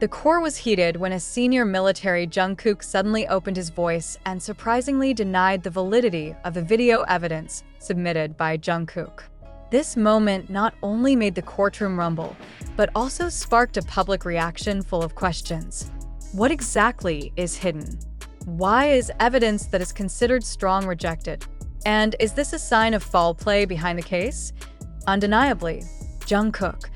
The court was heated when a senior military Jungkook suddenly opened his voice and surprisingly denied the validity of the video evidence submitted by Jungkook. This moment not only made the courtroom rumble, but also sparked a public reaction full of questions. What exactly is hidden? Why is evidence that is considered strong rejected? And is this a sign of foul play behind the case? Undeniably, Jungkook,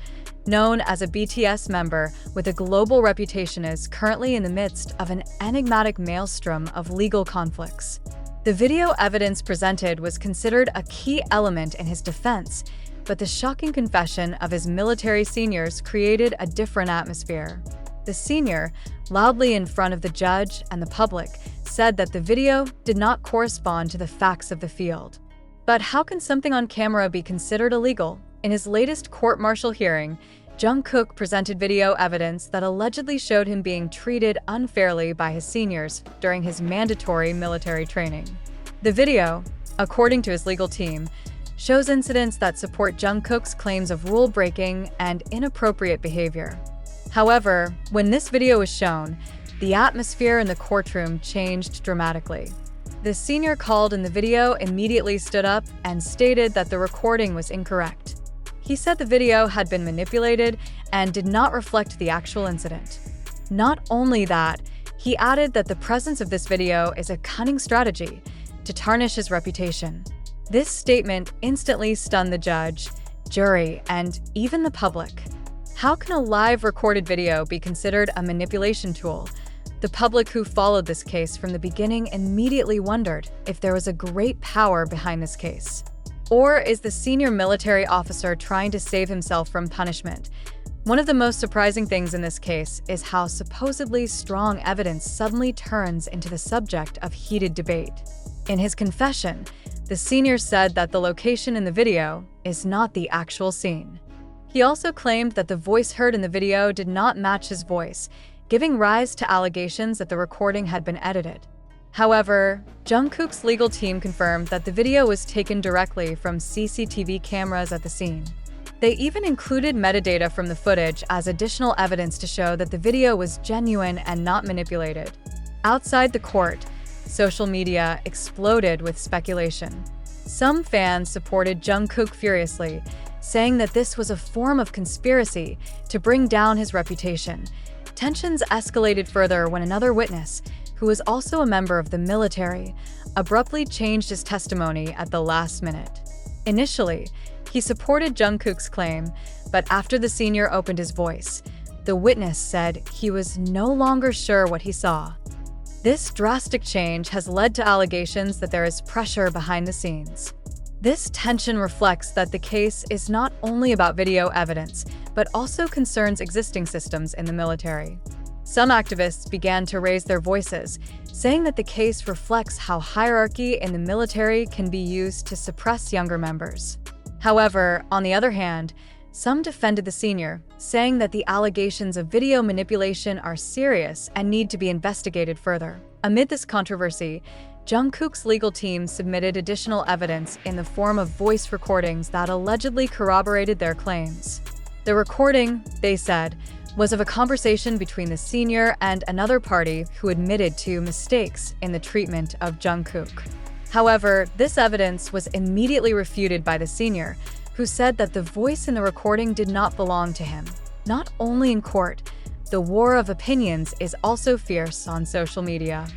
known as a BTS member with a global reputation, is currently in the midst of an enigmatic maelstrom of legal conflicts. The video evidence presented was considered a key element in his defense, but the shocking confession of his military seniors created a different atmosphere. The senior, loudly in front of the judge and the public, said that the video did not correspond to the facts of the field. But how can something on camera be considered illegal? In his latest court-martial hearing, Jungkook presented video evidence that allegedly showed him being treated unfairly by his seniors during his mandatory military training. The video, according to his legal team, shows incidents that support Jungkook's claims of rule-breaking and inappropriate behavior. However, when this video was shown, the atmosphere in the courtroom changed dramatically. The senior called in the video immediately stood up and stated that the recording was incorrect. He said the video had been manipulated and did not reflect the actual incident. Not only that, he added that the presence of this video is a cunning strategy to tarnish his reputation. This statement instantly stunned the judge, jury, and even the public. How can a live recorded video be considered a manipulation tool? The public who followed this case from the beginning immediately wondered if there was a great power behind this case. Or is the senior military officer trying to save himself from punishment? One of the most surprising things in this case is how supposedly strong evidence suddenly turns into the subject of heated debate. In his confession, the senior said that the location in the video is not the actual scene. He also claimed that the voice heard in the video did not match his voice, giving rise to allegations that the recording had been edited. However, Jungkook's legal team confirmed that the video was taken directly from CCTV cameras at the scene. They even included metadata from the footage as additional evidence to show that the video was genuine and not manipulated. Outside the court, social media exploded with speculation. Some fans supported Jungkook furiously, saying that this was a form of conspiracy to bring down his reputation. Tensions escalated further when another witness, who was also a member of the military, abruptly changed his testimony at the last minute. Initially, he supported Jungkook's claim, but after the senior opened his voice, the witness said he was no longer sure what he saw. This drastic change has led to allegations that there is pressure behind the scenes. This tension reflects that the case is not only about video evidence, but also concerns existing systems in the military. Some activists began to raise their voices, saying that the case reflects how hierarchy in the military can be used to suppress younger members. However, on the other hand, some defended the senior, saying that the allegations of video manipulation are serious and need to be investigated further. Amid this controversy, Jungkook's legal team submitted additional evidence in the form of voice recordings that allegedly corroborated their claims. The recording, they said, was of a conversation between the senior and another party who admitted to mistakes in the treatment of Jungkook. However, this evidence was immediately refuted by the senior, who said that the voice in the recording did not belong to him. Not only in court, the war of opinions is also fierce on social media.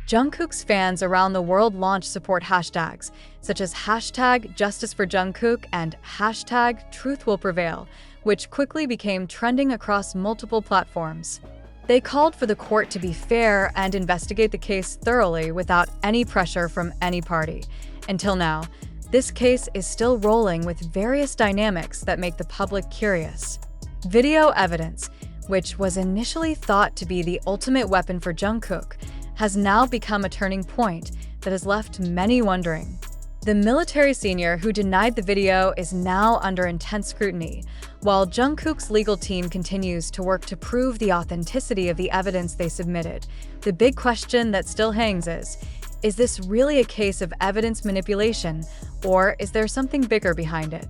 Jungkook's fans around the world launched support hashtags, such as #JusticeForJungkook and #TruthWillPrevail, which quickly became trending across multiple platforms. They called for the court to be fair and investigate the case thoroughly without any pressure from any party. Until now, this case is still rolling with various dynamics that make the public curious. Video evidence, which was initially thought to be the ultimate weapon for Jungkook, has now become a turning point that has left many wondering. The military senior who denied the video is now under intense scrutiny, while Jungkook's legal team continues to work to prove the authenticity of the evidence they submitted. The big question that still hangs is this really a case of evidence manipulation, or is there something bigger behind it?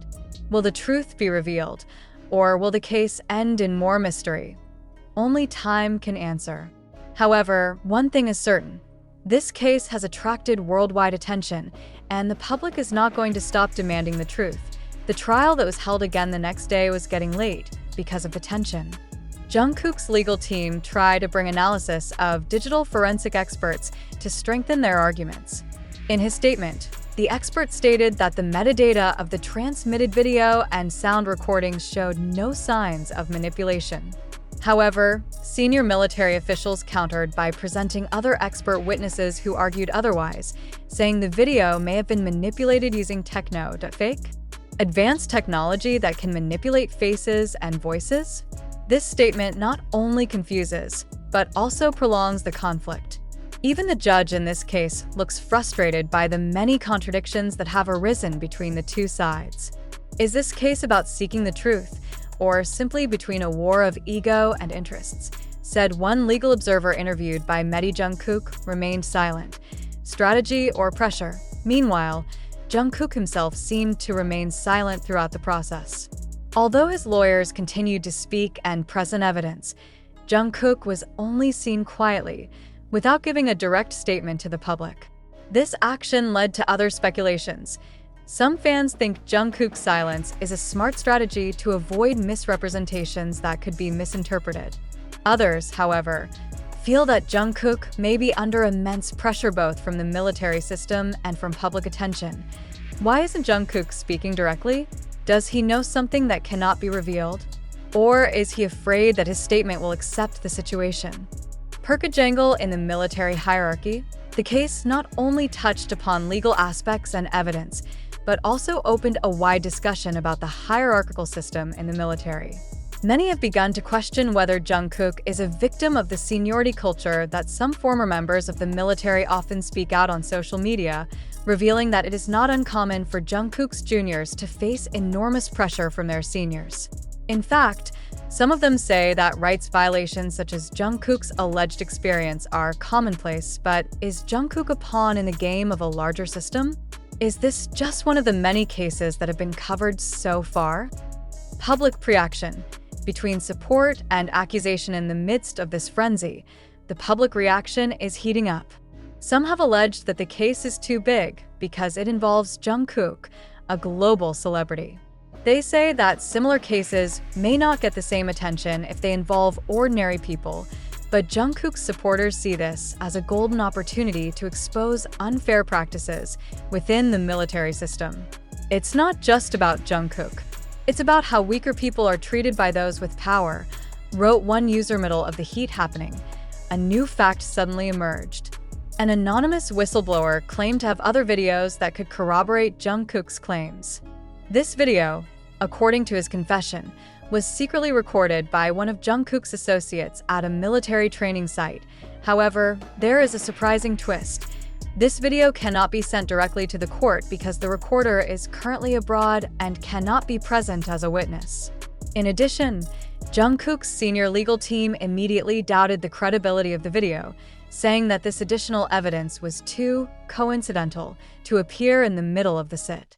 Will the truth be revealed, or will the case end in more mystery? only time can answer. However, one thing is certain. This case has attracted worldwide attention, and the public is not going to stop demanding the truth. The trial that was held again the next day was getting late because of the tension. Jungkook's legal team tried to bring analysis of digital forensic experts to strengthen their arguments. In his statement, the expert stated that the metadata of the transmitted video and sound recordings showed no signs of manipulation. However, senior military officials countered by presenting other expert witnesses who argued otherwise, saying the video may have been manipulated using techno-fake, advanced technology that can manipulate faces and voices. This statement not only confuses, but also prolongs the conflict. Even the judge in this case looks frustrated by the many contradictions that have arisen between the two sides. Is this case about seeking the truth, or simply between a war of ego and interests? Said one legal observer interviewed by Jungkook remained silent. Strategy or pressure? Meanwhile, Jungkook himself seemed to remain silent throughout the process. Although his lawyers continued to speak and present evidence, Jungkook was only seen quietly, without giving a direct statement to the public. This action led to other speculations. Some fans think Jungkook's silence is a smart strategy to avoid misrepresentations that could be misinterpreted. Others, however, feel that Jungkook may be under immense pressure both from the military system and from public attention. Why isn't Jungkook speaking directly? Does he know something that cannot be revealed? Or is he afraid that his statement will accept the situation? Perkajangle in the military hierarchy? The case not only touched upon legal aspects and evidence, but also opened a wide discussion about the hierarchical system in the military. Many have begun to question whether Jungkook is a victim of the seniority culture that some former members of the military often speak out on social media, revealing that it is not uncommon for Jungkook's juniors to face enormous pressure from their seniors. In fact, some of them say that rights violations such as Jungkook's alleged experience are commonplace, but is Jungkook a pawn in the game of a larger system? Is this just one of the many cases that have been covered so far? Public reaction. Between support and accusation in the midst of this frenzy, the public reaction is heating up. Some have alleged that the case is too big because it involves Jungkook, a global celebrity. They say that similar cases may not get the same attention if they involve ordinary people, but Jungkook's supporters see this as a golden opportunity to expose unfair practices within the military system. It's not just about Jungkook. It's about how weaker people are treated by those with power, wrote one user middle of the heat happening. A new fact suddenly emerged. An anonymous whistleblower claimed to have other videos that could corroborate Jungkook's claims. This video, according to his confession, was secretly recorded by one of Jungkook's associates at a military training site. However, there is a surprising twist. This video cannot be sent directly to the court because the recorder is currently abroad and cannot be present as a witness. In addition, Jungkook's senior legal team immediately doubted the credibility of the video, saying that this additional evidence was too coincidental to appear in the middle of the sit.